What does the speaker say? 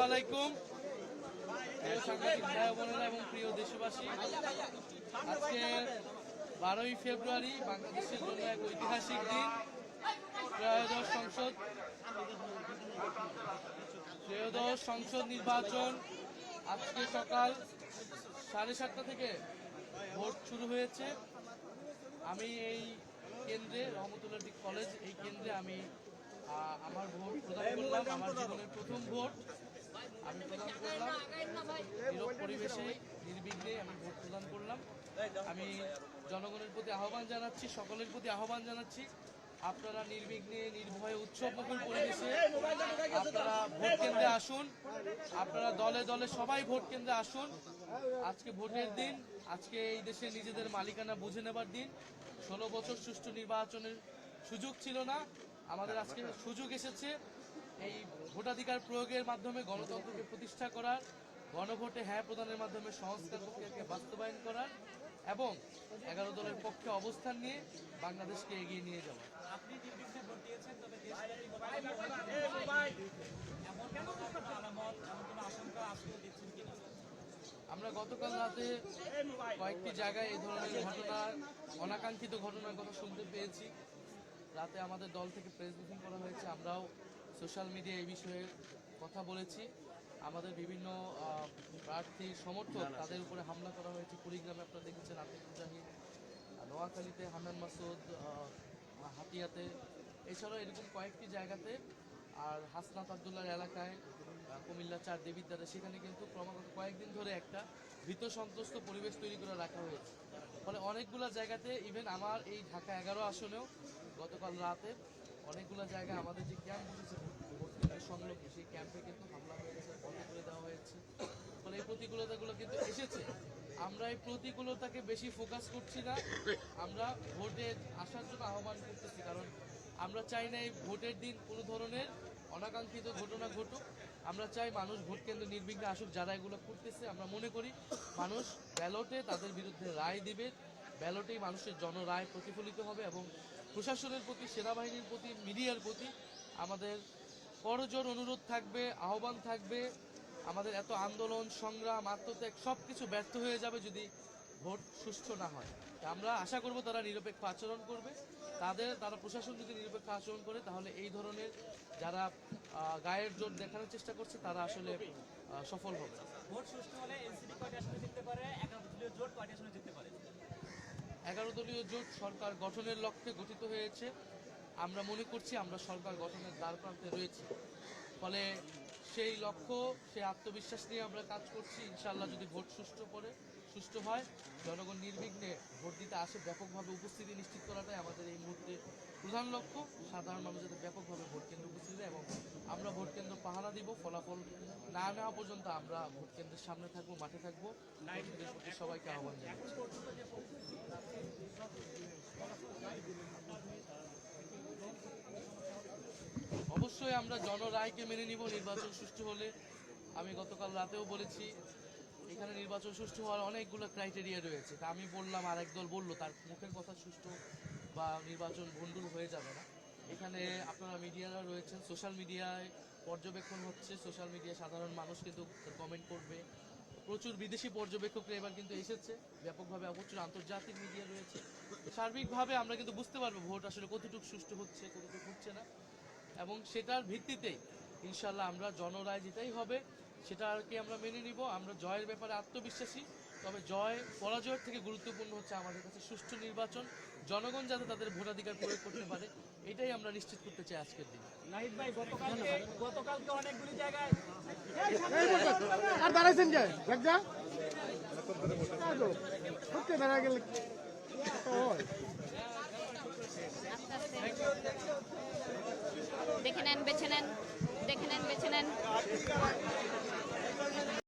আলাইকুম প্রিয় সাংবাদিক ভাই বোনেরা এবং প্রিয় দেশবাসী। আজকে 12ই ফেব্রুয়ারি বাংলাদেশের জন্য এক ঐতিহাসিক দিন। ত্রয়োদশ সংসদ নির্বাচন আজকে সকাল 7:30 থেকে ভোট শুরু হয়েছে। আমি এই কেন্দ্রে রহমতুল্লাহ কলেজ এই কেন্দ্রে আমি আমার ভোট প্রদান করলাম। আমার জীবনের প্রথম ভোট আমি প্রদান করলাম। নীরব পরিবেশে নির্বিঘ্নে আমি ভোট প্রদান করলাম। আমি জনগণের প্রতি আহ্বান জানাচ্ছি, সকলের প্রতি আহ্বান জানাচ্ছি, আপনারা নির্বিঘ্নে নির্ভয়ে উৎসবমুখর পরিবেশে আপনারা ভোট কেন্দ্রে আসুন। আপনারা দলে দলে সবাই ভোট কেন্দ্রে আসুন। আজকে ভোটের দিন, আজকে এই দেশে নিজেদের মালিকানা বুঝে নেবার দিন। 16 বছর সুষ্ঠু নির্বাচনের সুযোগ ছিল না, আমাদের আজকে সুযোগ এসেছে এই ভোটাধিকার প্রয়োগের মাধ্যমে গণতন্ত্রকে প্রতিষ্ঠা করার, গণভোটে হ্যাঁ প্রদানের মাধ্যমে সংস্কার প্রক্রিয়াকে বাস্তবায়ন করার এবং 11 দলের পক্ষে অবস্থান নিয়ে বাংলাদেশকে এগিয়ে নিয়ে যাওয়া। আমরা গতকাল রাতে কয়েকটি জায়গায় এই ধরনের ঘটনা, অনাকাঙ্ক্ষিত ঘটনার কথা শুনতে পেয়েছি। রাতে আমাদের দল থেকে প্রেস ব্রিফিং করা হয়েছে, আমরাও সোশ্যাল মিডিয়ায় এই বিষয়ে কথা বলেছি। আমাদের বিভিন্ন প্রার্থীর সমর্থক তাদের উপরে হামলা করা হয়েছে। কুড়িগ্রামে আপনারা দেখেছেন আতিক মুজাহিদ, নোয়াখালীতে হান্নান মাসুদ, হাতিয়াতে, এছাড়াও এরকম কয়েকটি জায়গাতে, আর হাসনাত আবদুল্লার এলাকায়, কুমিল্লা 4 দেবিদ্বারে, সেখানে কিন্তু ক্রমাগত কয়েকদিন ধরে একটা ভীত সন্ত্রস্ত পরিবেশ তৈরি করে রাখা হয়েছে। ফলে অনেকগুলো জায়গাতে, ইভেন আমার এই ঢাকা 11 আসনেও গতকাল রাতে অনেকগুলো জায়গায় আমাদের যে ক্যাম্প বসেছে ভোটকেন্দ্রের সংলগ্ন, সেই ক্যাম্পে কিন্তু হামলা হয়েছে, বন্ধ করে দেওয়া হয়েছে। ফলে এই প্রতিকূলতাগুলো কিন্তু এসেছে। আমরা এই প্রতিকূলতাকে বেশি ফোকাস করছি না, আমরা ভোটে আসার জন্য আহ্বান করতেছি। কারণ আমরা চাই না এই ভোটের দিন কোনো ধরনের অনাকাঙ্ক্ষিত ঘটনা ঘটুক। আমরা চাই মানুষ ভোট কেন্দ্রে নির্বিঘ্নে আসুক। যারা এগুলো করতেছে, আমরা মনে করি মানুষ ব্যালটে তাদের বিরুদ্ধে রায় দিবে, ব্যালটেই মানুষের জনরায় প্রতিফলিত হবে এবং প্রশাসনের প্রতি, সেনাবাহিনীর প্রতি, মিডিয়ার প্রতি আমাদের করজোর অনুরোধ থাকবে, আহ্বান থাকবে। আমাদের এত আন্দোলন, সংগ্রাম, আত্মত্যাগ সব কিছু ব্যর্থ হয়ে যাবে যদি ভোট সুষ্ঠু না হয়। আমরা আশা করব তারা নিরপেক্ষ আচরণ করবে। তারা প্রশাসন যদি নিরপেক্ষ আচরণ করে, তাহলে এই ধরনের যারা গায়ের জোর দেখানোর চেষ্টা করছে তারা আসলে সফল হবে। ভোট সুষ্ঠু হলে এনসিপি কয়টি আসনে জিততে পারে, 11 দলীয় জোট কয়টি আসনে জিততে পারে? 11 দলীয় জোট সরকার গঠনের লক্ষ্যে গঠিত হয়েছে। আমরা মনে করছি আমরা সরকার গঠনের দ্বারপ্রান্তে রয়েছি। ফলে সেই লক্ষ্য, সেই আত্মবিশ্বাস নিয়ে আমরা কাজ করছি। ইনশাআল্লাহ যদি ভোট সুষ্ঠু হয়, জনগণ নির্বিঘ্নে ভোট দিতে আসে, ব্যাপকভাবে উপস্থিতি নিশ্চিত করাটাই আমাদের এই মুহূর্তে প্রধান লক্ষ্য। সাধারণ মানুষ যাতে ব্যাপকভাবে ভোট কেন্দ্রে উপস্থিত হয় এবং আমরা ভোট কেন্দ্র পাহারা দিব। ফলাফল না নেওয়া পর্যন্ত আমরা ভোট কেন্দ্রের সামনে থাকবো, মাঠে থাকবো। সবাইকে আহ্বান জানাচ্ছি। অবশ্যই আমরা জনরায়কে মেনে নিব নির্বাচন সুষ্ঠু হলে। আমি গতকাল রাতেও বলেছি, এখানে নির্বাচন সুষ্ঠু হওয়ার অনেকগুলো ক্রাইটেরিয়া রয়েছে। তা আমি বললাম, আর একদল বললো, তার মুখের কথা সুষ্ঠু বা নির্বাচন ভণ্ডুল হয়ে যাবে না। এখানে আপনারা মিডিয়ারা রয়েছেন, সোশ্যাল মিডিয়ায় পর্যবেক্ষণ হচ্ছে, সোশ্যাল মিডিয়ায় সাধারণ মানুষ কিন্তু কমেন্ট করবে। প্রচুর বিদেশি পর্যবেক্ষকরা এবার কিন্তু এসেছে ব্যাপকভাবে, প্রচুর আন্তর্জাতিক মিডিয়া রয়েছে। সার্বিকভাবে আমরা কিন্তু বুঝতে পারবো ভোট আসলে কতটুকু সুষ্ঠু হচ্ছে, কতটুকু হচ্ছে না, এবং সেটার ভিত্তিতেই ইনশাল্লাহ আমরা জনরায় যেটাই হবে সেটাকে আমরা মেনে নিব। আমরা জয়ের ব্যাপারে আত্মবিশ্বাসী, তবে জয় পরাজয়ের থেকে গুরুত্বপূর্ণ হচ্ছে আমাদের কাছে সুষ্ঠু নির্বাচন, জনগণ যাতে তাদের ভোটাধিকার প্রয়োগ করতে পারে, এটাই আমরা নিশ্চিত করতে চাই আজকের দিনে। নাহিদ ভাই, গতকালকে অনেকগুলি জায়গায় আর দাঁড়াইছেন যে দাঁড়া গেলে দেখে নেন, বেছে নেন, দেখে নেন, বেছে নেন।